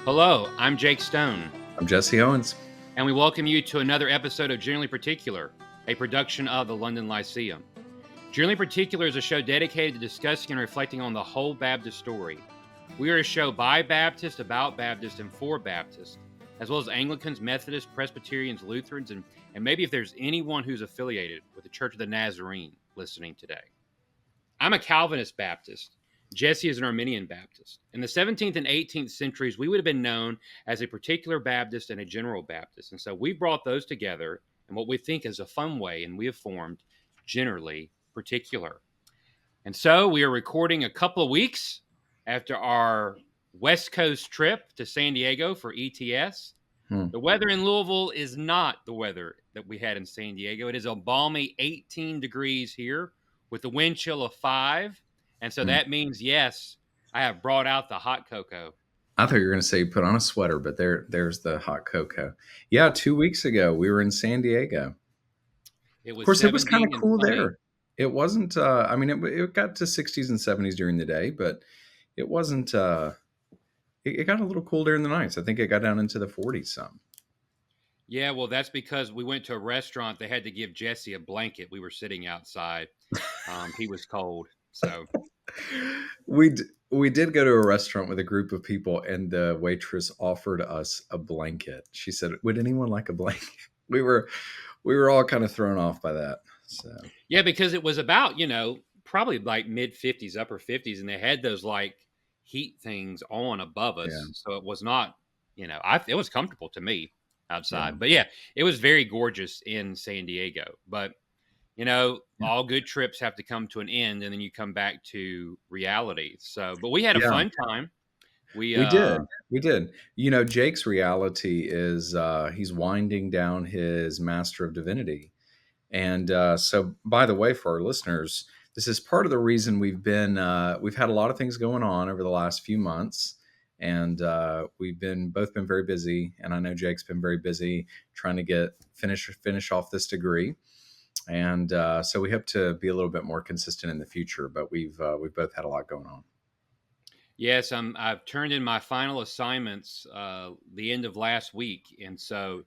Hello, I'm Jake Stone, I'm Jesse Owens. and we welcome you to another episode of Generally Particular, a production of the London Lyceum. Generally Particular is a show dedicated to discussing and reflecting on the whole Baptist story. We are a show by Baptists, about Baptists, and for Baptists, as well as Anglicans, Methodists, Presbyterians, Lutherans, and maybe if there's anyone who's affiliated with the Church of the Nazarene listening today. I'm a Calvinist Baptist. Jesse is an Arminian Baptist. In the 17th and 18th centuries, we would have been known as a particular Baptist and a general Baptist. And so we brought those together in what we think is a fun way, and we have formed Generally Particular. And so we are recording a couple of weeks after our West Coast trip to San Diego for ETS. The weather in Louisville is not the weather that we had in San Diego. It is a balmy 18 degrees here with a wind chill of 5. And so that means, yes, I have brought out the hot cocoa. I thought you were going to say put on a sweater, but there's the hot cocoa. Yeah, 2 weeks ago we were in San Diego. It Of was course, it was kind 70 of and cool sunny. there. It wasn't. I mean, it got to 60s and 70s during the day, but it wasn't. It got a little cool during the nights. I think it got down into the 40s some. Yeah, well, that's because we went to a restaurant. They had to give Jesse a blanket. We were sitting outside. He was cold. So We did go to a restaurant with a group of people, and the waitress offered us a blanket. She said, "Would anyone like a blanket?" We were all kind of thrown off by that. So yeah, because it was about, probably like mid 50s, upper 50s, and they had those like heat things on above yeah, us. So it was not, it was comfortable to me yeah, outside. But yeah, it was very gorgeous in San Diego. But, yeah, all good trips have to come to an end and then you come back to reality. So, but we had a yeah. fun time. We, We did. We did. You know, Jake's reality is he's winding down his Master of Divinity. And so, by the way, for our listeners, this is part of the reason we've had a lot of things going on over the last few months, and we've been both been very busy. And I know Jake's been very busy trying to finish off this degree, and so we hope to be a little bit more consistent in the future. But we've both had a lot going on. yes, I've turned in my final assignments the end of last week. And so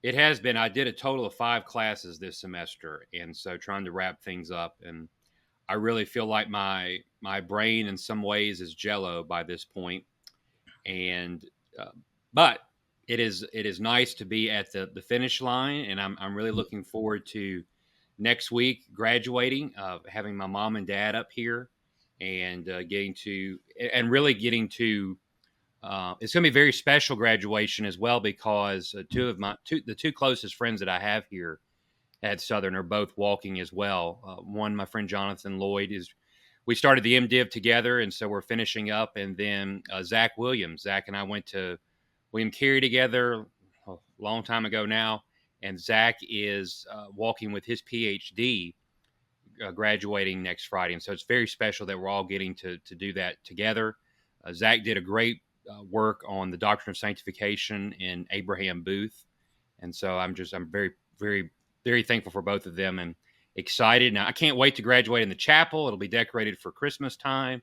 it has been, I did a total of 5 classes this semester. And so trying to wrap things up. And I really feel like my brain in some ways is jello by this point. And, uh, but it is nice to be at the finish line. And I'm really looking forward to next week graduating, having my mom and dad up here and getting to it's going to be a very special graduation as well because the two closest friends that I have here at Southern are both walking as well. One, my friend Jonathan Lloyd, is we started the MDiv together, and so we're finishing up. And then Zach Williams, Zach and I went to William Carey together a long time ago now, and Zach is walking with his PhD, graduating next Friday, and so it's very special that we're all getting to do that together. Zach did a great work on the doctrine of sanctification in Abraham Booth, and so I'm very very very thankful for both of them and excited. Now I can't wait to graduate in the chapel. It'll be decorated for Christmas time,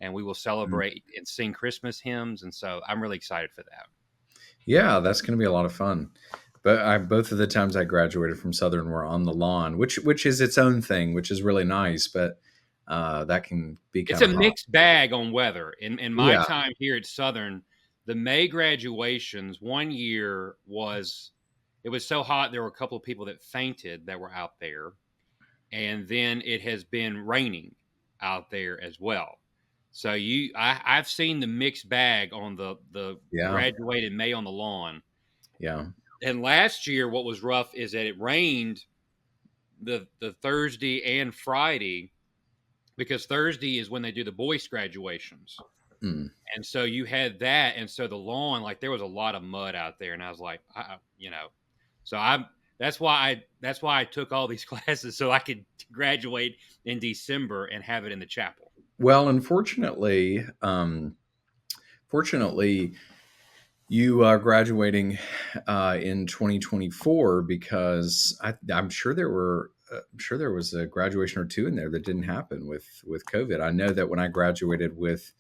and we will Mm. celebrate and sing Christmas hymns, and so I'm really excited for that. Yeah, that's going to be a lot of fun. But both of the times I graduated from Southern were on the lawn, which is its own thing, which is really nice. But that can be It's kind a of hot. mixed bag on weather. In my Yeah, time here at Southern, the May graduations one year it was so hot there were a couple of people that fainted that were out there, and then it has been raining out there as well. So I've seen the mixed bag on the yeah, graduated May on the lawn. yeah. And last year, what was rough is that it rained the Thursday and Friday because Thursday is when they do the boys graduations. Mm. And so you had that, and so the lawn, like there was a lot of mud out there, and I was like, so I'm that's why I took all these classes so I could graduate in December and have it in the chapel. Well, unfortunately, fortunately, you are graduating in 2024 because I'm sure I'm sure there was a graduation or two in there that didn't happen with COVID. I know that when I graduated with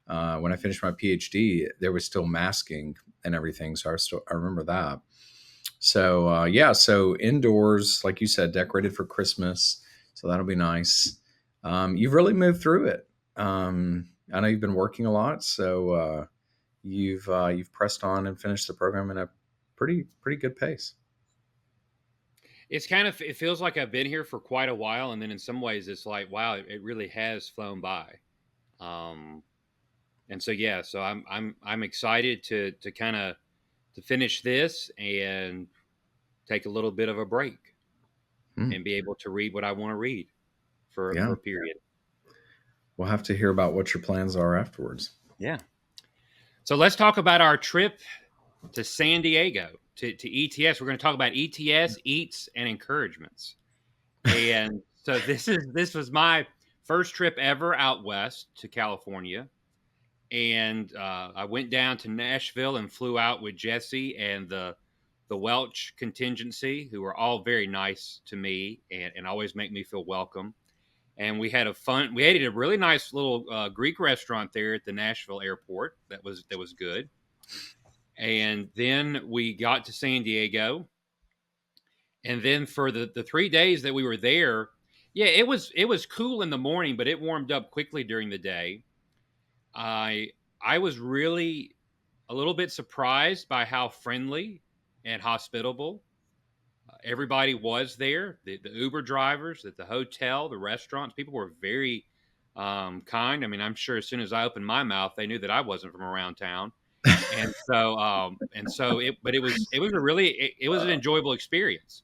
When I finished my PhD, there was still masking and everything, so I remember that. So yeah, so indoors, like you said, decorated for Christmas, so that'll be nice. You've really moved through it. I know you've been working a lot, so you've pressed on and finished the program in a pretty good pace. It's kind of it feels like I've been here for quite a while, and then in some ways it's like wow, it really has flown by. Um, and so yeah, so I'm excited to kind of to finish this and take a little bit of a break Hmm. and be able to read what I want to read for Yeah, a period. we'll have to hear about what your plans are afterwards. Yeah. So let's talk about our trip to San Diego to ETS. We're going to talk about ETS, eats, and encouragements. And so this was my first trip ever out west to California, and I went down to Nashville and flew out with Jesse and the Welch contingency, who were all very nice to me and always make me feel welcome. And we had a fun. We ate at a really nice little Greek restaurant there at the Nashville airport. That was good. And then we got to San Diego, and then for the 3 days that we were there, yeah, it was cool in the morning, but it warmed up quickly during the day. I I was really a little bit surprised by how friendly and hospitable everybody was there. The Uber drivers, at the hotel, the restaurants, people were very kind. I mean, I'm sure as soon as I opened my mouth, they knew that I wasn't from around town. And so but it was a really it was an enjoyable experience,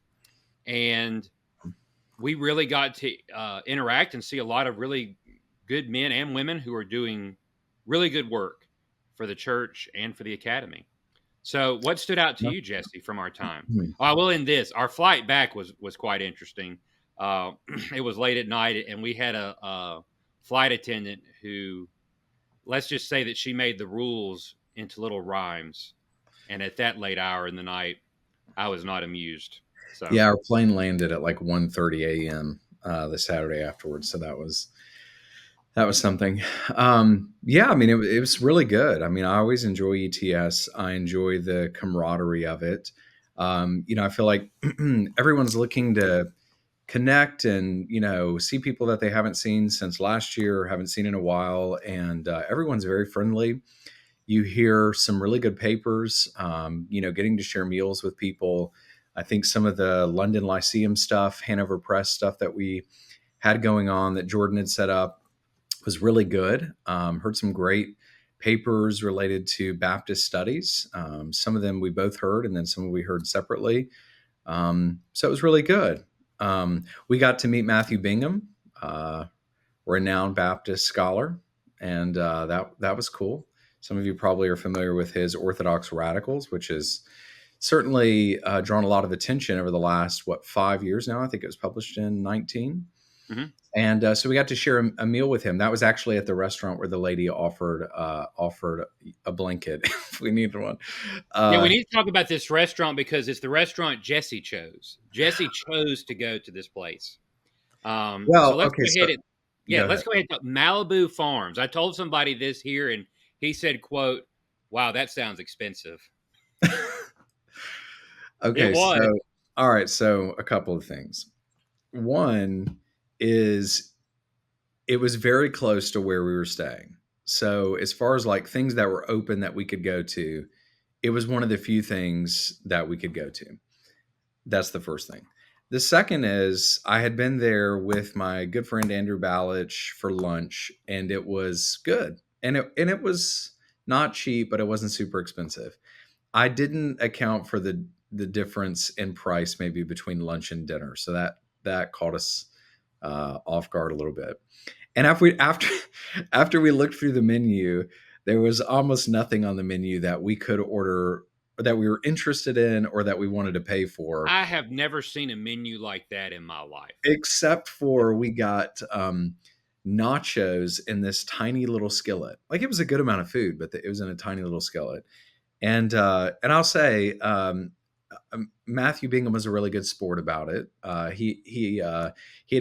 and we really got to interact and see a lot of really good men and women who are doing really good work for the church and for the academy. So, what stood out to Yeah. you, Jesse, from our time? Hmm. I will end this. Our flight back was quite interesting. It was late at night, and we had a flight attendant who, let's just say that she made the rules into little rhymes. And at that late hour in the night, I was not amused. So, Yeah, our plane landed at like 1:30 a.m. The Saturday afterwards, so that was something. Yeah, I mean, it was really good. I mean, I always enjoy ETS. I enjoy the camaraderie of it. I feel like everyone's looking to connect and see people that they haven't seen since last year or haven't seen in a while, and everyone's very friendly. You hear some really good papers. Getting to share meals with people. I think some of the London Lyceum stuff, Hanover Press stuff that we had going on that Jordan had set up was really good. Heard some great papers related to Baptist studies. Some of them we both heard, and then some we heard separately. So it was really good. We got to meet Matthew Bingham, renowned Baptist scholar, and that was cool. Some of you probably are familiar with his Orthodox Radicals, which is certainly drawn a lot of attention over the last 5 years now. I think it was published in 19. mhm. And so we got to share a meal with him. That was actually at the restaurant where the lady offered a blanket if we needed one. Yeah, we Uh, need to talk about this restaurant because it's the restaurant Jesse chose. Jesse chose to go to this place. So well, let's okay, go so ahead and yeah, go ahead. let's go ahead and talk Malibu Farms. I told somebody this here, and he said, "quote Wow, that sounds expensive." It Okay, so was. all right, so a couple of things. One is it was very close to where we were staying. So as far as like things that were open that we could go to, it was one of the few things that we could go to. That's the first thing. The second is I had been there with my good friend Andrew Balich for lunch, and it was good. And it was not cheap, but it wasn't super expensive. I didn't account for the difference in price maybe between lunch and dinner, so that caught us off guard a little bit. And after we looked through the menu, there was almost nothing on the menu that we could order or that we were interested in or that we wanted to pay for, I have never seen a menu like that in my life. except for we got nachos in this tiny little skillet. Like it was a good amount of food, but it was in a tiny little skillet. And I'll say Matthew Bingham was a really good sport about it. He had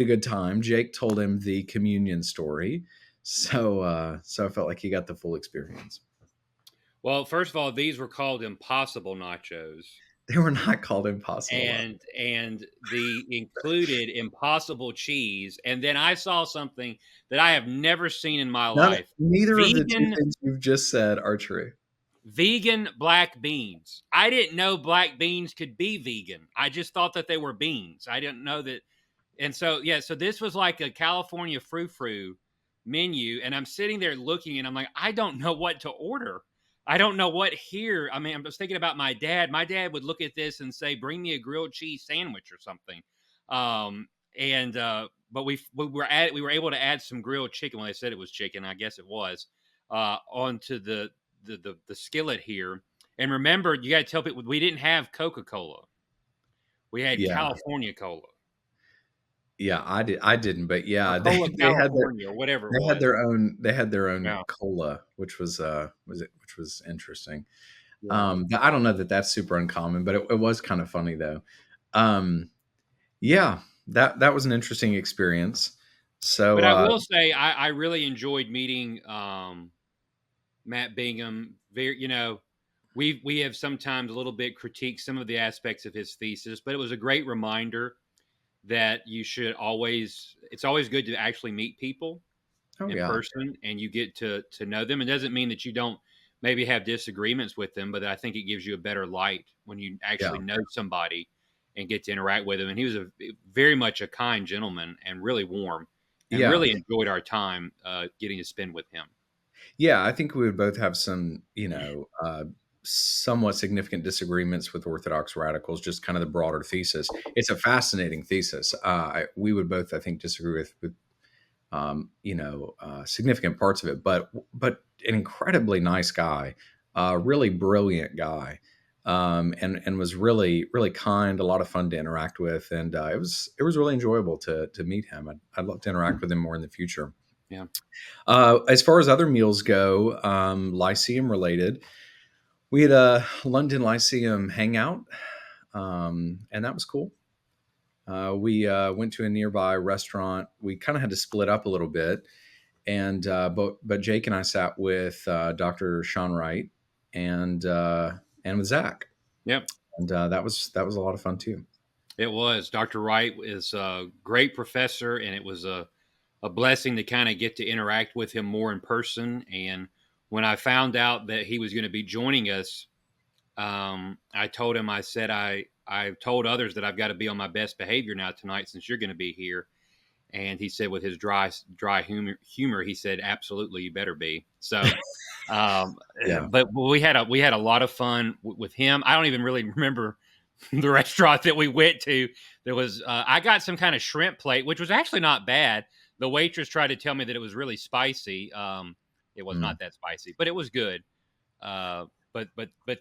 a good time. Jake told him the communion story, So I felt like he got the full experience. Well, first of all, these were called Impossible Nachos, They were not called Impossible Nachos. and the included Impossible cheese, and then I saw something that I have never seen in my life: Neither of the two vegan things you've just said are true. vegan black beans. I didn't know black beans could be vegan. I just thought that they were beans. I didn't know that. And so, yeah, so this was like a California frou frou menu. And I'm sitting there looking and I'm like, I don't know what to order. I don't know what here. I mean, I'm just thinking about my dad. My dad would look at this and say, bring me a grilled cheese sandwich or something. But we were able to add some grilled chicken. When they said it was chicken, I guess it was, onto the skillet here. And remember, you got to tell people we didn't have Coca-Cola. We had Yeah, California Cola. yeah, I didn't, but Or yeah, Cola they had their California or whatever it they had was. their own they had their own Yeah, cola, which was interesting. yeah. I don't know that that's super uncommon, but it was kind of funny though. Um, yeah, that was an interesting experience. So But I will say I really enjoyed meeting Matt Bingham. Very, we have sometimes a little bit critiqued some of the aspects of his thesis, but it was a great reminder that you should always. It's always good to actually meet people oh in yeah, person and you get to know them. It doesn't mean that you don't maybe have disagreements with them, but I think it gives you a better light when you yeah, actually know somebody and get to interact with him. And he was a very much a kind gentleman and really warm, and yeah. really enjoyed our time getting to spend with him. Yeah, I think we would both have some, somewhat significant disagreements with Orthodox radicals, just kind of the broader thesis. It's a fascinating thesis. We would both, I think, disagree with significant parts of it, but an incredibly nice guy, really brilliant guy, and was really kind, a lot of fun to interact with, and it was really enjoyable to meet him. I'd love to interact with him more in the future. Yeah. As far as other meals go, Lyceum related, we had a London Lyceum hangout, and that was cool. We went to a nearby restaurant. We kind of had to split up a little bit, and but Jake and I sat with Dr. Sean Wright and with Zach, Yep. and that was a lot of fun too. It was. Dr. Wright is a great professor, and it was a blessing to kind of get to interact with him more in person. And when I found out that he was going to be joining us, I told him, I said, I've told others that I've got to be on my best behavior now tonight since you're going to be here. And he said, with his dry humor, he said, absolutely, you better be. So, um, Yeah, but we had a lot of fun with him. I don't even really remember the restaurant that we went to. There was I got some kind of shrimp plate, which was actually not bad. The waitress tried to tell me that it was really spicy. It was mm, not that spicy, but it was good. But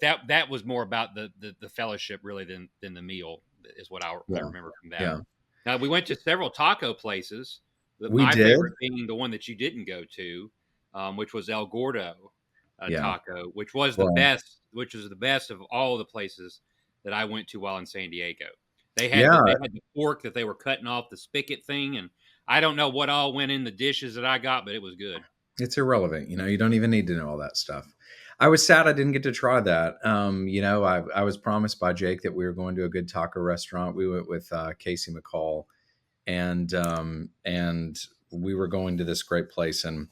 that was more about the fellowship really than the meal is what I yeah, remember from that. yeah. Now we went to several taco places. We My did. favorite being the one that you didn't go to, which was El Gordo Yeah. Taco, which was the Well, best, which is the best of all the places that I went to while in San Diego. yeah. They had the pork that they were cutting off the spigot thing, and I don't know what all went in the dishes that I got, but it was good. It's irrelevant. You don't even need to know all that stuff. I was sad I didn't get to try that. I was promised by Jake that we were going to a good taco restaurant. We went with Casey McCall, and we were going to this great place, and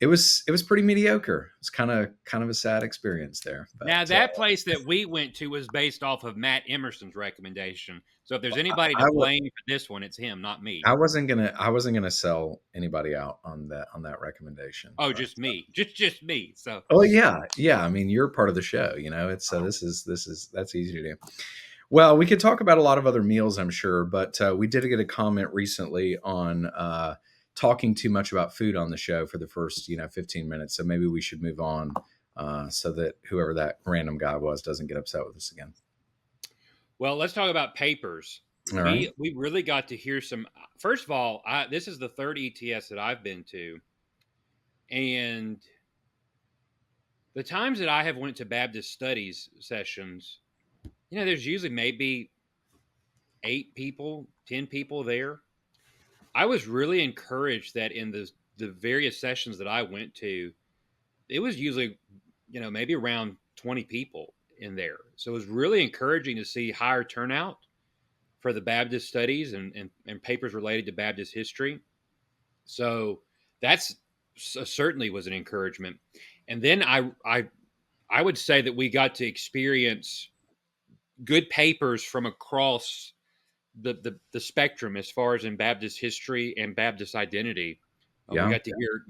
it was pretty mediocre. It's kind of a sad experience there. But Now that place that we went to was based off of Matt Emerson's recommendation. So if there's anybody to I, w- blame for this one, it's him, not me. I wasn't gonna sell anybody out on that recommendation. Oh, But just me, just me. So oh yeah, yeah. I mean, you're part of the show. It's this is that's easy to do. Well, we could talk about a lot of other meals, I'm sure, but we did get a comment recently on talking too much about food on the show for the first 15 minutes. So maybe we should move on so that whoever that random guy was doesn't get upset with us again. well, let's talk about papers. All right. We really got to hear some. First of all, this is the third ETS that I've been to, and the times that I have went to Baptist studies sessions, there's usually maybe 8 people, 10 people there. I was really encouraged that in the various sessions that I went to, it was usually, maybe around 20 people in there. So it was really encouraging to see higher turnout for the Baptist studies and papers related to Baptist history. So that's certainly was an encouragement. And then I would say that we got to experience good papers from across the spectrum as far as in Baptist history and Baptist identity. We Yeah. got to hear,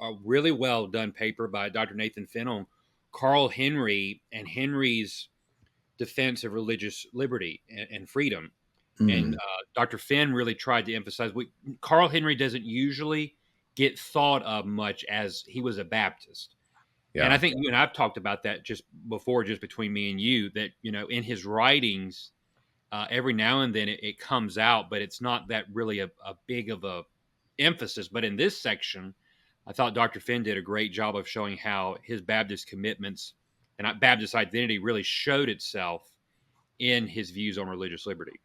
a really well done paper by Dr. Nathan Finn on Carl Henry and Henry's defense of religious liberty and freedom. And Mm, Dr. Finn really tried to emphasize Carl Henry doesn't usually get thought of much as he was a Baptist. And I yeah. think you and I've talked about that just before, just between me and you, that, in his writings, every now and then it comes out, but it's not that really a big of a emphasis. But in this section, I thought Dr. Finn did a great job of showing how his Baptist commitments and Baptist identity really showed itself in his views on religious liberty.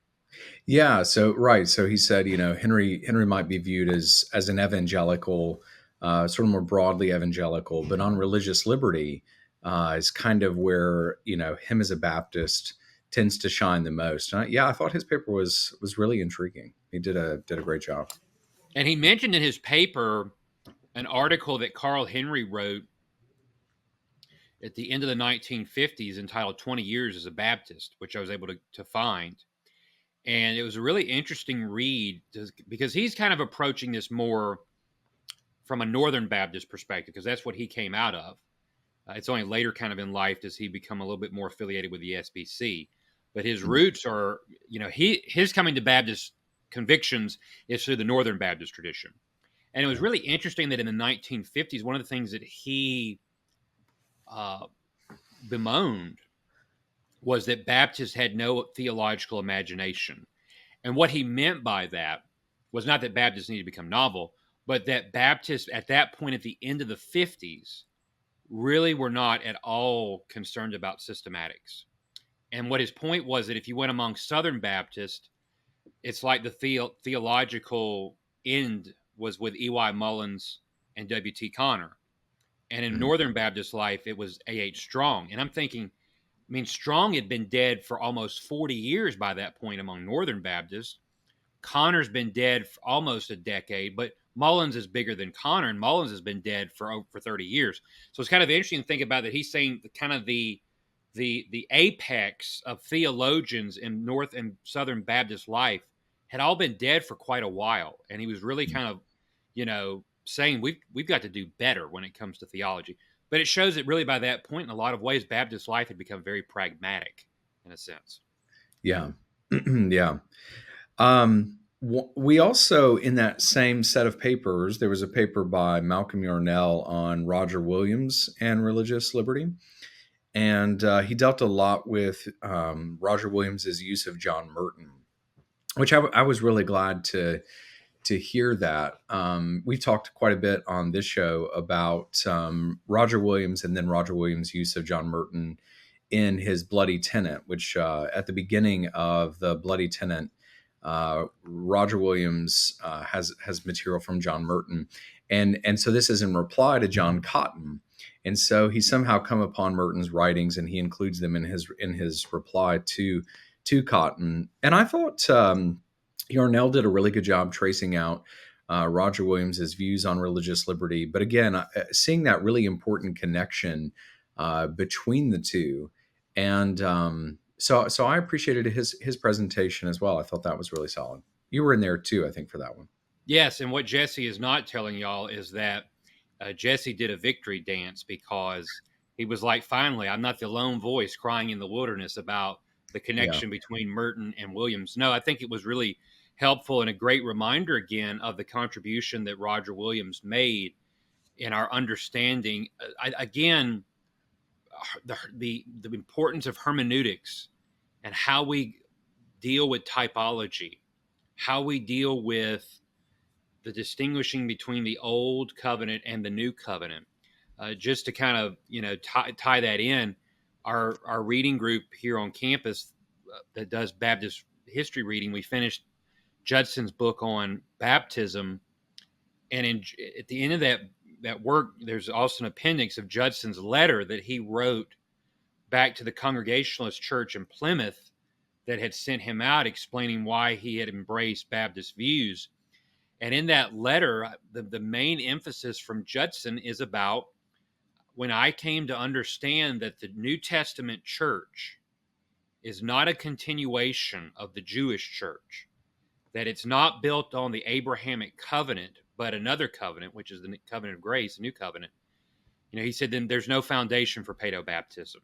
Yeah, so right. So he said, Henry might be viewed as an evangelical, sort of more broadly evangelical, but on religious liberty is kind of where him as a Baptist tends to shine the most. And yeah, I thought his paper was really intriguing. He did a great job. And he mentioned in his paper an article that Carl Henry wrote at the end of the 1950s entitled 20 Years as a Baptist, which I was able to find. And it was a really interesting read because he's kind of approaching this more from a Northern Baptist perspective, because that's what he came out of. It's only later, kind of in life, does he become a little bit more affiliated with the SBC. But his Mm, roots are, his coming to Baptist convictions is through the Northern Baptist tradition. And it was yeah. really interesting that in the 1950s, one of the things that he uh, bemoaned was that Baptists had no theological imagination. And what he meant by that was not that Baptists needed to become novel, but that Baptists at that point at the end of the 50s really were not at all concerned about systematics. And what his point was that if you went among Southern Baptists, it's like the theological end was with E.Y. Mullins and W.T. Connor. And in Mm, Northern Baptist life, it was A.H. Strong. And I'm thinking, I mean, Strong had been dead for almost 40 years by that point among Northern Baptists. Connor's been dead for almost a decade, but Mullins is bigger than Connor, and Mullins has been dead for 30 years. So it's kind of interesting to think about that. He's saying kind of the apex of theologians in North and Southern Baptist life had all been dead for quite a while, and he was really mm. kind of, saying we've got to do better when it comes to theology. But it shows that really by that point, in a lot of ways, Baptist life had become very pragmatic, in a sense. Yeah. Yeah. We also, in that same set of papers, there was a paper by Malcolm Yarnell on Roger Williams and religious liberty. And he dealt a lot with Roger Williams's use of John Merton, which I was really glad to hear that. We've talked quite a bit on this show about Roger Williams and then Roger Williams' use of John Merton in his Bloody Tenant, which at the beginning of the Bloody Tenant, Roger Williams has material from John Merton, and so this is in reply to John Cotton, and so he somehow come upon Merton's writings and he includes them in his reply to Cotton, and I thought Yarnell did a really good job tracing out Roger Williams's views on religious liberty, but again, seeing that really important connection between the two, and so I appreciated his presentation as well. I thought that was really solid. You were in there too, I think, for that one. Yes, and what Jesse is not telling y'all is that Jesse did a victory dance because he was like, finally, I'm not the lone voice crying in the wilderness about the Yeah, connection between Merton and Williams. No, I think it was really helpful and a great reminder again of the contribution that Roger Williams made in our understanding. Again, the importance of hermeneutics and how we deal with typology, how we deal with the distinguishing between the old covenant and the new covenant. Just to kind of tie that in, our reading group here on campus that does Baptist history reading, we finished Judson's book on baptism, And at the end of that work, there's also an appendix of Judson's letter that he wrote back to the Congregationalist Church in Plymouth that had sent him out, explaining why he had embraced Baptist views. And in that letter, the main emphasis from Judson is about when I came to understand that the New Testament church is not a continuation of the Jewish church, that it's not built on the Abrahamic covenant, but another covenant, which is the covenant of grace, the new covenant. He said, then there's no foundation for paedobaptism.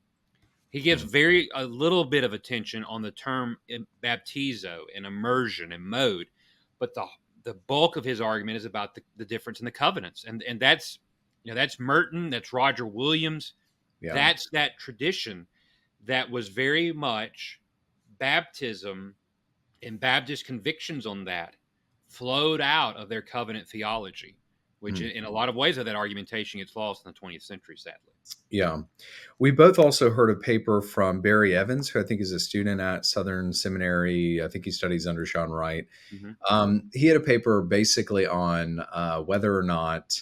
He gives very a little bit of attention on the term baptizo and immersion and mode, but the bulk of his argument is about the difference in the covenants, and that's Merton, that's Roger Williams, Yeah. that's that tradition that was very much baptism and Baptist convictions on that flowed out of their covenant theology, which Mm. in a lot of ways of that argumentation gets lost in the 20th century, sadly. Yeah. We both also heard a paper from Barry Evans, who I think is a student at Southern Seminary. I think he studies under Sean Wright. Mm-hmm. He had a paper basically on whether or not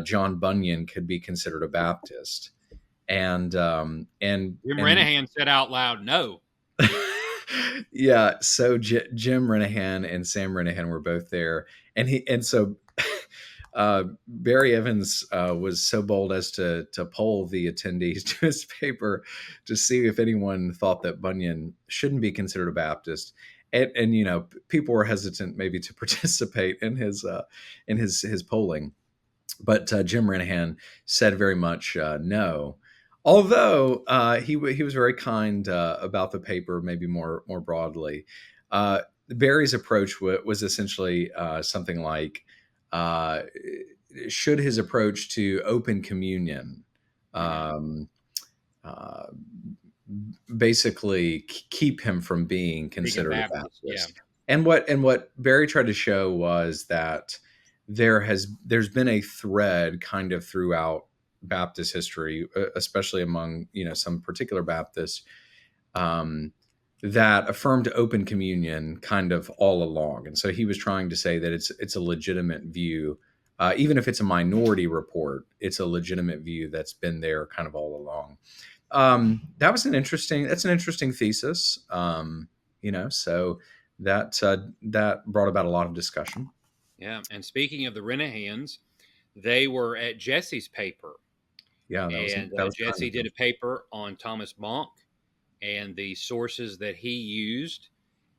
John Bunyan could be considered a Baptist, and Jim Renahan said out loud, no. yeah. So Jim Renahan and Sam Renahan were both there, and so Barry Evans was so bold as to poll the attendees to his paper to see if anyone thought that Bunyan shouldn't be considered a Baptist. And people were hesitant maybe to participate in his polling, but Jim Renahan said very much no. Although he was very kind about the paper, maybe more broadly. Barry's approach was essentially something like, uh, should his approach to open communion um, uh, basically keep him from being Being a considered a Baptist, yeah. Baptist? And what Barry tried to show was that there's been a thread kind of throughout Baptist history, especially among some particular Baptists, um, that affirmed open communion kind of all along. And so he was trying to say that it's a legitimate view, even if it's a minority report, it's a legitimate view that's been there kind of all along. That's an interesting thesis. So that brought about a lot of discussion. Yeah. And speaking of the Renahans, they were at Jesse's paper. Yeah, And that was kind Jesse of did a paper on Thomas Monk and the sources that he used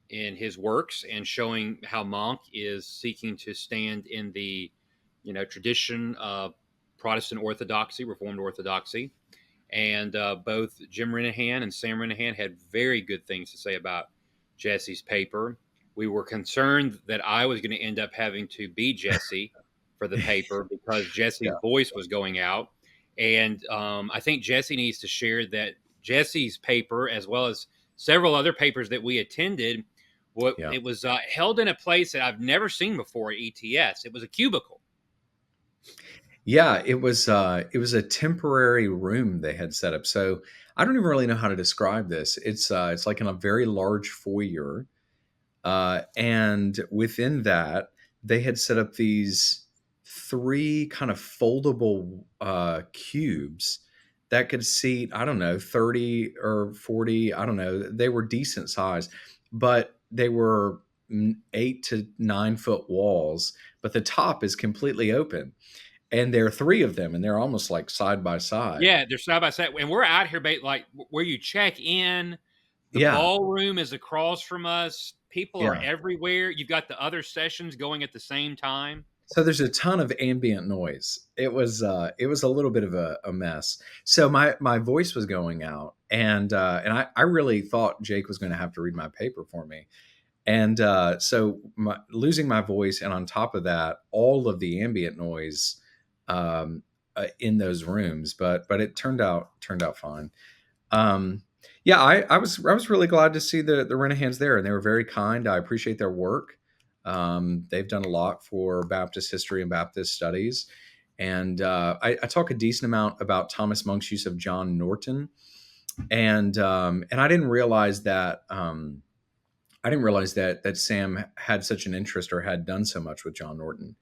in his works, and showing how Monk is seeking to stand in the tradition of Protestant Orthodoxy, Reformed Orthodoxy. And both Jim Renahan and Sam Renahan had very good things to say about Jesse's paper. We were concerned that I was going to end up having to be Jesse for the paper because Jesse's yeah. voice was going out. And I think Jesse needs to share that Jesse's paper, as well as several other papers that we attended, Yeah. it was held in a place that I've never seen before at ETS. It was a cubicle. Yeah, it was a temporary room they had set up. So I don't even really know how to describe this. It's like in a very large foyer, and within that they had set up these three kind of foldable cubes that could seat, I don't know, 30 or 40. I don't know. They were decent size, but they were 8 to 9 foot walls. But the top is completely open, and there are three of them, and they're almost like side by side. Yeah, they're side by side, and we're out here, like where you check in. The Yeah, ballroom is across from us. People are yeah. everywhere. You've got the other sessions going at the same time. So there's a ton of ambient noise. It was a little bit of a mess. So my voice was going out, and I really thought Jake was going to have to read my paper for me. And so losing my voice, and on top of that, all of the ambient noise in those rooms. But it turned out fine. Um, yeah, I was really glad to see the Renahans there, and they were very kind. I appreciate their work. They've done a lot for Baptist history and Baptist studies, and I talk a decent amount about Thomas Monk's use of John Norton, and I didn't realize that. I didn't realize that Sam had such an interest or had done so much with John Norton.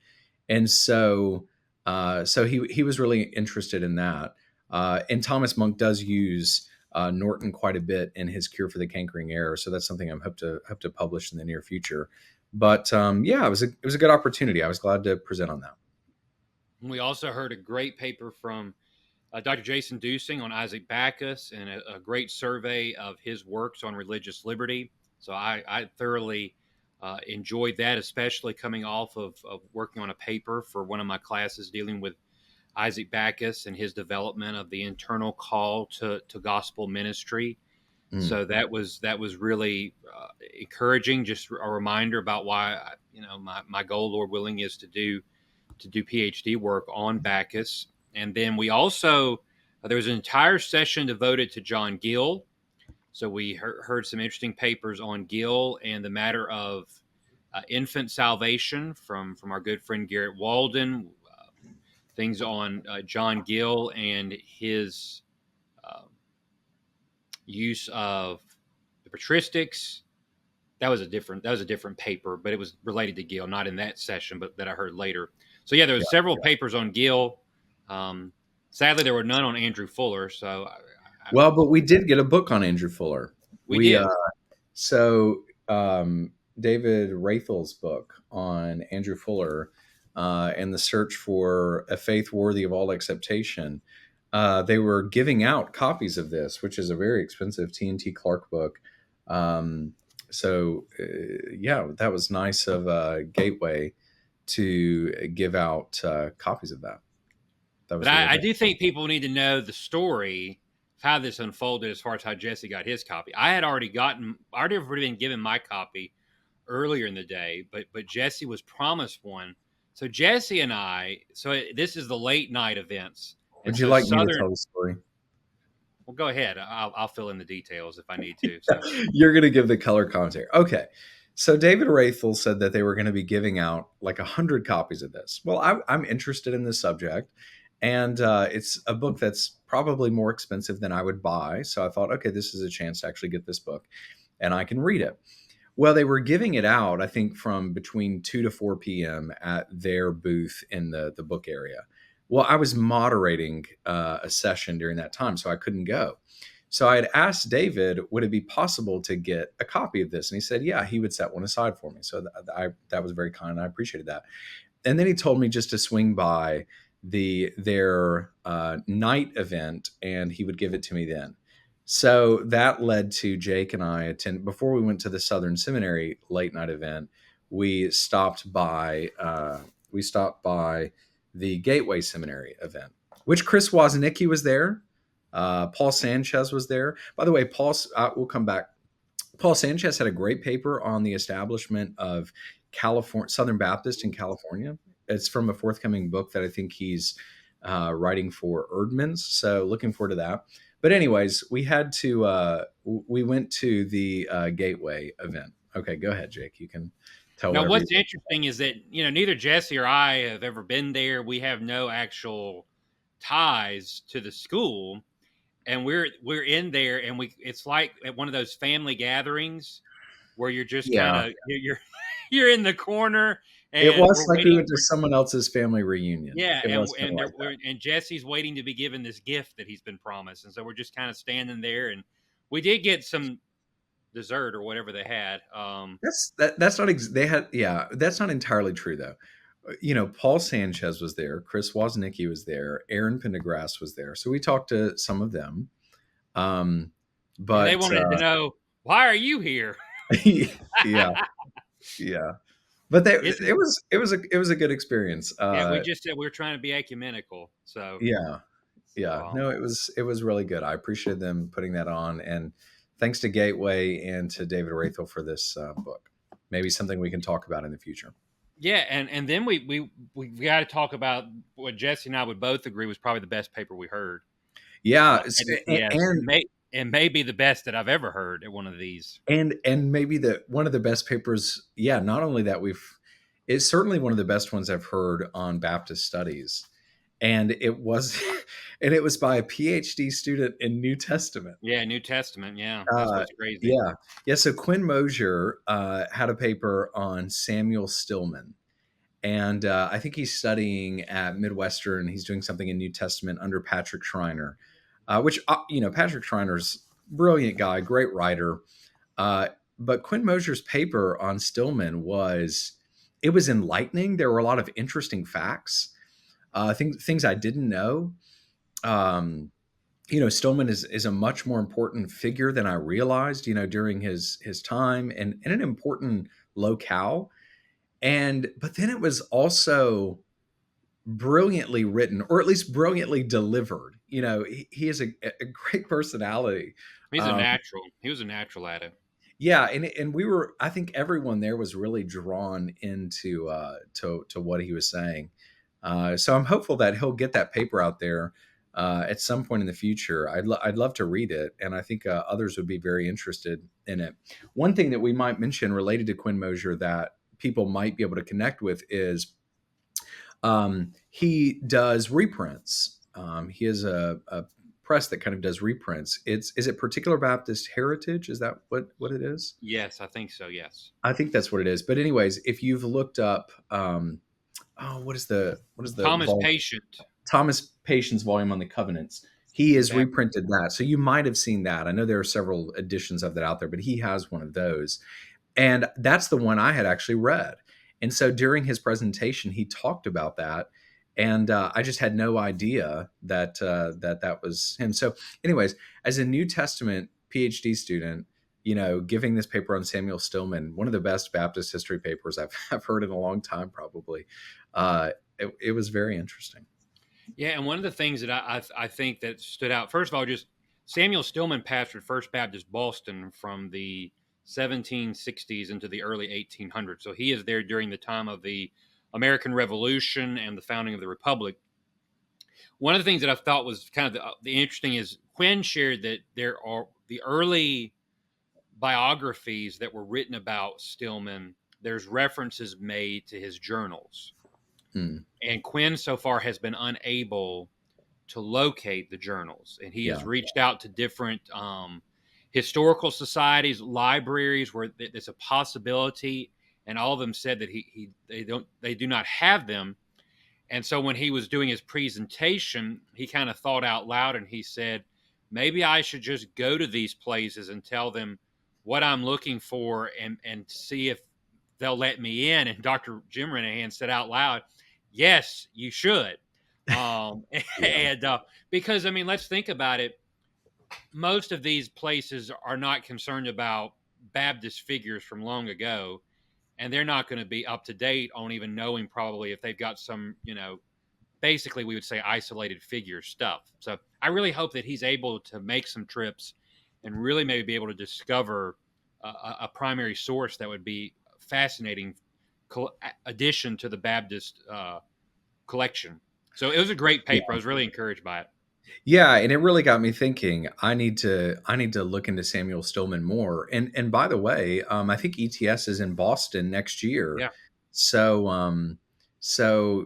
And so he was really interested in that. And Thomas Monk does use Norton quite a bit in his Cure for the Cankering Error, so that's something I'm hope to publish in the near future. But yeah, it was a good opportunity. I was glad to present on that. We also heard a great paper from Dr. Jason Dusing on Isaac Backus and a great survey of his works on religious liberty. So I thoroughly enjoyed that, especially coming off of working on a paper for one of my classes dealing with Isaac Backus and his development of the internal call to gospel ministry. Mm. So that was really encouraging. Just a reminder about why my goal, Lord willing, is to do PhD work on Bacchus. And then we also, there was an entire session devoted to John Gill. So we heard some interesting papers on Gill and the matter of infant salvation from our good friend Garrett Walden, things on John Gill and his uh, use of the patristics. That was a different paper, but it was related to Gill, not in that session, but that I heard later. So yeah, there Yeah. was several papers on Gill. Um, Sadly, there were none on Andrew Fuller. So Well, but we did get a book on Andrew Fuller. we We did. so David Rathel's book on Andrew Fuller and the search for a faith worthy of all acceptation. They were giving out copies of this, which is a very expensive T&T Clark book. Um, yeah, that was nice of Gateway to give out copies of that. That But was really I good. do think people need to know the story of how this unfolded as far as how Jesse got his copy. I already been given my copy earlier in the day, but Jesse was promised one. So Jesse and this is the late night events, and Would you so like me to Southern. tell the story? Well, go ahead. I'll fill in the details if I need to. So You're going to give the color commentary. Okay. So David Rathel said that they were going to be giving out like 100 copies of this. Well, I'm interested in this subject, and it's a book that's probably more expensive than I would buy. So I thought, okay, this is a chance to actually get this book, and I can read it. Well, they were giving it out, I think, from between 2 to 4 p.m. at their booth in the book area. Well, I was moderating a session during that time, so I couldn't go. So I had asked David, would it be possible to get a copy of this? And he said, yeah, he would set one aside for me. So that was very kind. I appreciated that. And then he told me just to swing by their night event, and he would give it to me then. So that led to Jake and I attend before we went to the Southern Seminary late night event. We stopped by the Gateway Seminary event, which Chris Woznicki was there. Paul Sanchez was there. By the way, we'll come back. Paul Sanchez had a great paper on the establishment of California Southern Baptist in California. It's from a forthcoming book that I think he's writing for Erdman's. So looking forward to that. But anyways, we went to the Gateway event. Okay, go ahead, Jake. You can tell now, whatever you. what's interesting is that neither Jesse or I have ever been there. We have no actual ties to the school, and we're in there, and it's like at one of those family gatherings where you're just kind Yeah, of you're in the corner, it and was we're like we waiting went to for. someone else's family reunion. Yeah, It and was kind of and like that. and Jesse's waiting to be given this gift that he's been promised, and so we're just kind of standing there, and we did get some dessert or whatever they had. That's not they had yeah, that's not entirely true though. Paul Sanchez was there, Chris Woznicki was there, Aaron Pendergrass was there. So we talked to some of them. Um, And they but wanted to know, why are you here? yeah, yeah. But This is it was a good experience. yeah. We just said we are trying to be ecumenical, so Yeah, yeah. um, No, it was really good. I appreciate them putting that on, and thanks to Gateway and to David Rathel for this book. Maybe something we can talk about in the future. yeah. And then we got to talk about what Jesse and I would both agree was probably the best paper we heard Yeah, at ETS, and maybe the best that I've ever heard at one of these. and maybe the one of the best papers. Yeah, not only that it's certainly one of the best ones I've heard on Baptist studies, and it was by a PhD student in New Testament. Yeah, New Testament. Yeah, that's Uh, what's crazy. yeah, yeah. So Quinn Mosier had a paper on Samuel Stillman, and I think he's studying at Midwestern. He's doing something in New Testament under Patrick Schreiner, which Patrick Schreiner's brilliant guy, great writer. Uh, but Quinn Mosier's paper on Stillman was enlightening. There were a lot of interesting facts, things I didn't know. Um, Stillman is a much more important figure than I realized. During his time and an important locale. And but then it was also brilliantly written, or at least brilliantly delivered. He is a great personality. He's a Um, natural. He was a natural at it. yeah, and we were. I think everyone there was really drawn into to what he was saying. So I'm hopeful that he'll get that paper out there at some point in the future. I'd love to read it, and I think others would be very interested in it. One thing that we might mention related to Quinn Mosier that people might be able to connect with is he does reprints. He has a press that kind of does reprints. Is it Particular Baptist Heritage? Is that what it is? Yes, I think so. Yes. I think that's what it is. But anyways, if you've looked up, what is the Thomas volume? Patient. Thomas Patience volume on the covenants. He has Bab- reprinted that, so you might have seen that. I know there are several editions of that out there, but he has one of those. And that's the one I had actually read. And so during his presentation, he talked about that. And I just had no idea that was him. So, anyways, as a New Testament PhD student, giving this paper on Samuel Stillman, one of the best Baptist history papers I've heard in a long time, probably. It was very interesting. Yeah, and one of the things that I think that stood out, first of all, just Samuel Stillman pastored First Baptist Boston from the 1760s into the early 1800s. So he is there during the time of the American Revolution and the founding of the Republic. One of the things that I thought was kind of the interesting is Quinn shared that there are the early biographies that were written about Stillman. There's references made to his journals, Mm, and Quinn so far has been unable to locate the journals, and he has yeah. reached out to different historical societies, libraries where there's a possibility, and all of them said that they do not have them. And so when he was doing his presentation, he kind of thought out loud and he said, maybe I should just go to these places and tell them what I'm looking for and see if they'll let me in. And Dr. Jim Renahan said out loud, yes, you should. Um, Yeah. and because, I mean, let's think about it. Most of these places are not concerned about Baptist figures from long ago, and they're not going to be up to date on even knowing probably if they've got some, basically we would say isolated figure stuff. So I really hope that he's able to make some trips and really maybe be able to discover a primary source that would be fascinating addition to the Baptist collection. So it was a great paper. I was really encouraged by it. Yeah, and it really got me thinking. I need to look into Samuel Stillman more. And by the way, I think ETS is in Boston next year. Yeah. So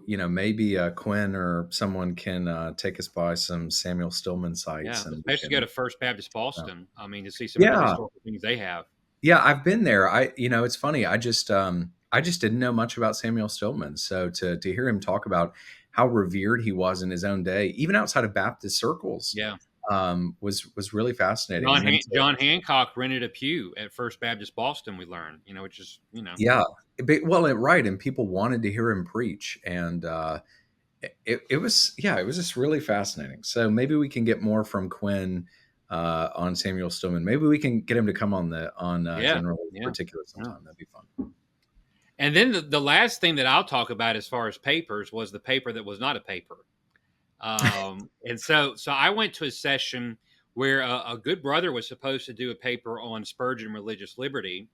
maybe Quinn or someone can take us by some Samuel Stillman Yeah. sites, and we Especially go can. to First Baptist Uh, Boston. I mean, to see some of the yeah, historical things they have. yeah, I've been there. It's funny. I just didn't know much about Samuel Stillman, so to hear him talk about how revered he was in his own day, even outside of Baptist circles, Yeah. was really fascinating. And then John Hancock rented a pew at First Baptist Boston, we learned, which is, yeah, well, right, and people wanted to hear him preach, and it was just really fascinating. So maybe we can get more from Quinn on Samuel Stillman. Maybe we can get him to come on yeah. General Yeah. Particular Yeah. sometime. That'd be fun. And then the last thing that I'll talk about as far as papers was the paper that was not a paper. And so I went to a session where a good brother was supposed to do a paper on Spurgeon religious liberty,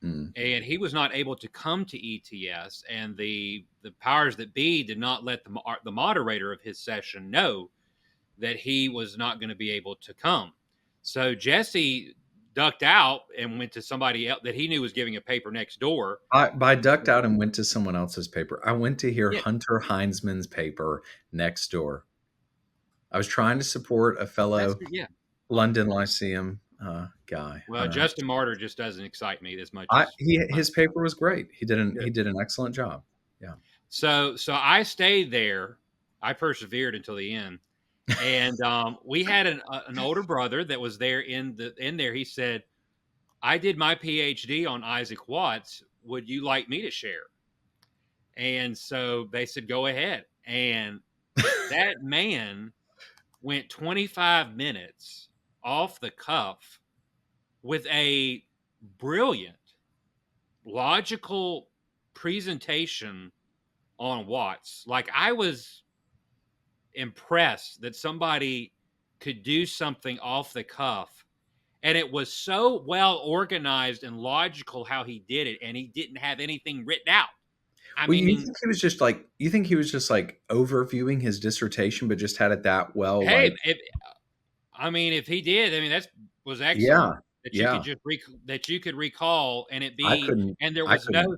Mm. and he was not able to come to ETS, and the powers that be did not let the moderator of his session know that he was not going to be able to come. So Jesse ducked out and went to somebody else that he knew was giving a paper next door. I And ducked so, out and went to someone else's paper. I went to hear yeah, Hunter Heinzman's paper next door. I was trying to support a that's fellow yeah. London Lyceum guy, Well, Hunter Justin Martyr just doesn't excite me as much Heinz. as His paper was great. He did an good. he did an excellent job. Yeah. So I stayed there. I persevered until the end, and we had an older brother that was there in there. He said, "I did my PhD on Isaac Watts. Would you like me to share?" And so they said, "Go ahead." And that man went 25 minutes off the cuff with a brilliant logical presentation on Watts. Like, I was impressed that somebody could do something off the cuff, and it was so well organized and logical how he did it, and he didn't have anything written out. I Well, mean, you think he was just like overviewing his dissertation, but just had it that well, hey, like, if he did, I mean, that was excellent yeah, that you could yeah. just that you could recall, and it I be, couldn't, and there I was no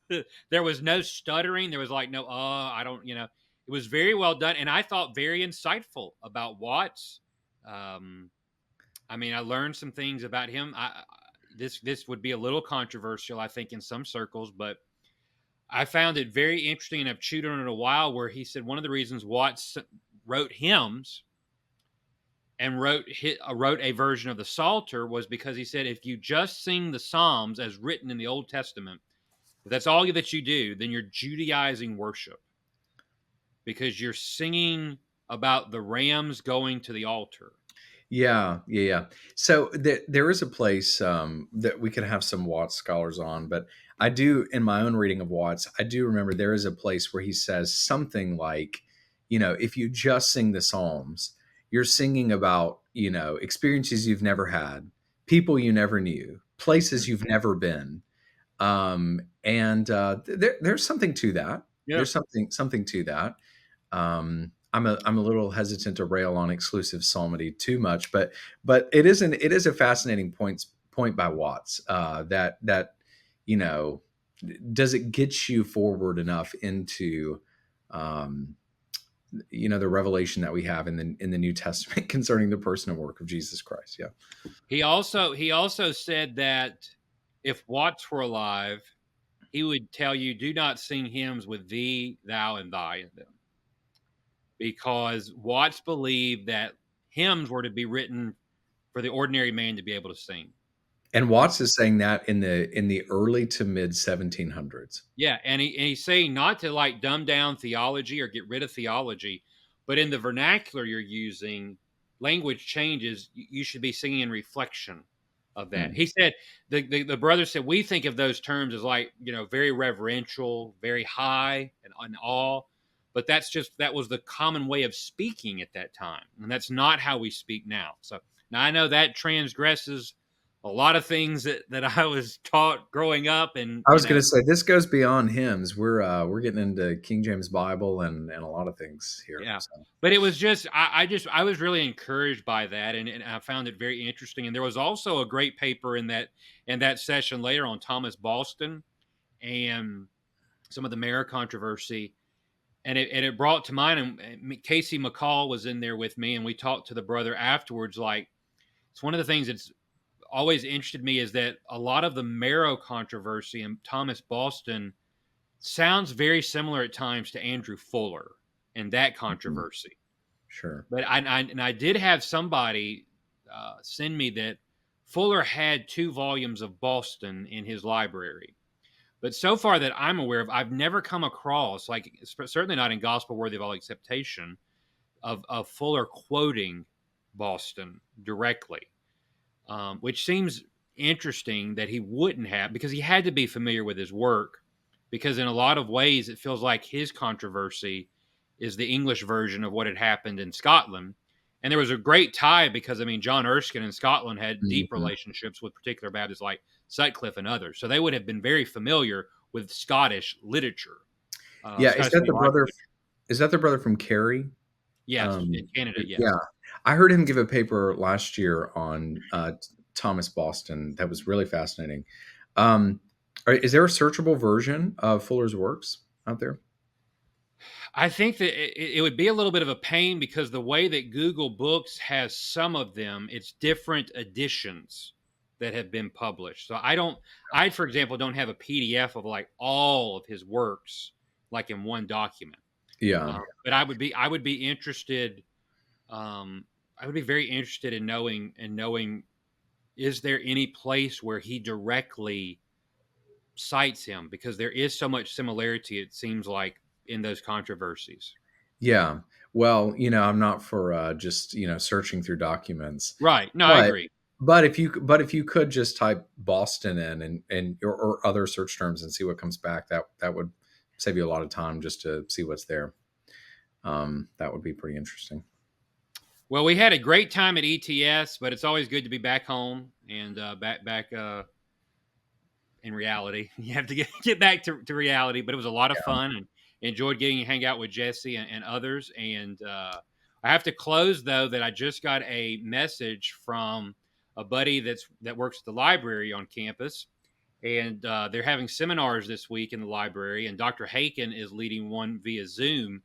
couldn't. there was no stuttering. There was like no, I don't, it was very well done, and I thought very insightful about Watts. Um, I mean, I learned some things about him. This would be a little controversial, I think, in some circles, but I found it very interesting, and I've chewed on it a while. Where he said one of the reasons Watts wrote hymns and wrote a version of the Psalter was because he said if you just sing the Psalms as written in the Old Testament, if that's all that you do, then you're Judaizing worship because you're singing about the rams going to the altar. Yeah, yeah, yeah. So there is a place that we could have some Watts scholars on, but I do, in my own reading of Watts, I do remember there is a place where he says something like, if you just sing the Psalms, you're singing about, experiences you've never had, people you never knew, places you've Mhm. never been, and there's something to that. Yeah. There's something to that. I'm a little hesitant to rail on exclusive psalmody too much, but it is a fascinating point by Watts, that you know does it get you forward enough into um, the revelation that we have in the New Testament concerning the person and work of Jesus Christ. Yeah. He also said that if Watts were alive, he would tell you, "Do not sing hymns with thee, thou, and thy in them," because Watts believed that hymns were to be written for the ordinary man to be able to sing. And And Watts is saying that in the early to mid 1700s. yeah, and he's saying not to like dumb down theology or get rid of theology, but in the vernacular you're using, language changes. You should be singing in reflection of that. Hmm. He said the brother said we think of those terms as like very reverential, very high and awe, but that was the common way of speaking at that time, and that's not how we speak now. So now I know that transgresses a lot of things that I was taught growing up, and I was going to say this goes beyond hymns. We're getting into King James Bible and a lot of things here. yeah, So. but it was just I was really encouraged by that, and I found it very interesting. And there was also a great paper in that session later on Thomas Boston and some of the Mara controversy, and it brought to mind. And Casey McCall was in there with me, and we talked to the brother afterwards. Like, it's one of the things that's always interested me is that a lot of the Marrow controversy and Thomas Boston sounds very similar at times to Andrew Fuller and that Mhm. controversy. Sure. But I did have somebody send me that Fuller had 2 volumes of Boston in his library. But so far that I'm aware of, I've never come across, like certainly not in Gospel Worthy of All Acceptation, of Fuller quoting Boston directly, which seems interesting that he wouldn't have, because he had to be familiar with his work, because in a lot of ways it feels like his controversy is the English version of what had happened in Scotland. And there was a great tie because, I mean, John Erskine in Scotland had deep Mhm. relationships with particular Baptists like Sutcliffe and others. So they would have been very familiar with Scottish literature, Yeah, Scottish theological literature. is that the brother from Kerry? Yes, in Canada, Yeah, yes. I heard him give a paper last year on Thomas Boston. That was really fascinating. Um, is there a searchable version of Fuller's works out there? I think that it would be a little bit of a pain because the way that Google Books has some of them, it's different editions that have been published. So I, for example, don't have a PDF of like all of his works like in one document. Yeah. But I would be interested. I would be very interested in knowing is there any place where he directly cites him, because there is so much similarity, it seems like, in those controversies. Yeah. Well, I'm not for just searching through documents, Right. No, I but agree. if you could just type Boston in or other search terms and see what comes back, that would save you a lot of time just to see what's there. That would be pretty interesting. Well, we had a great time at ETS, but it's always good to be back home and back in reality. You have to get back to reality, but it was a lot of Yeah. fun and enjoyed getting to hang out with Jesse and others. And I have to close though that I just got a message from a buddy that works at the library on campus, and they're having seminars this week in the library, and Dr. Haken is leading one via Zoom.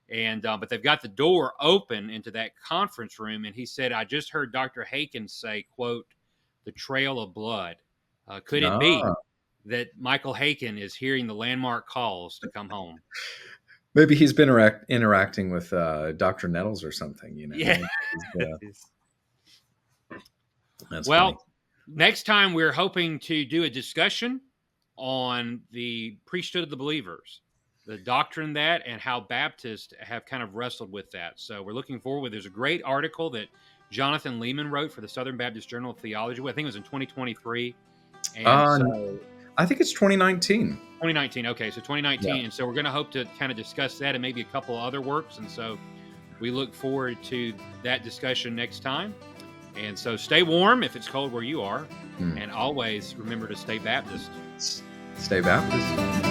And but they've got the door open into that conference room, and he said, "I just heard Dr. Haken say, quote, the trail of blood. Could it be Ah, that Michael Haken is hearing the landmark calls to come home?" maybe he's been interacting with Dr. Nettles or something. Yeah. Maybe that's funny. Well, next time we're hoping to do a discussion on the priesthood of the believers, the doctrine that, and how Baptists have kind of wrestled with that. So we're looking forward. There's a great article that Jonathan Lehman wrote for the Southern Baptist Journal of Theology. I think it was in 2023. And Uh, so I think it's 2019. 2019. Okay, so Yeah. 2019. And so we're going to hope to kind of discuss that and maybe a couple other works. And so we look forward to that discussion next time. And so stay warm if it's cold where you are. Hmm. And always remember to stay Baptist. Stay Baptist.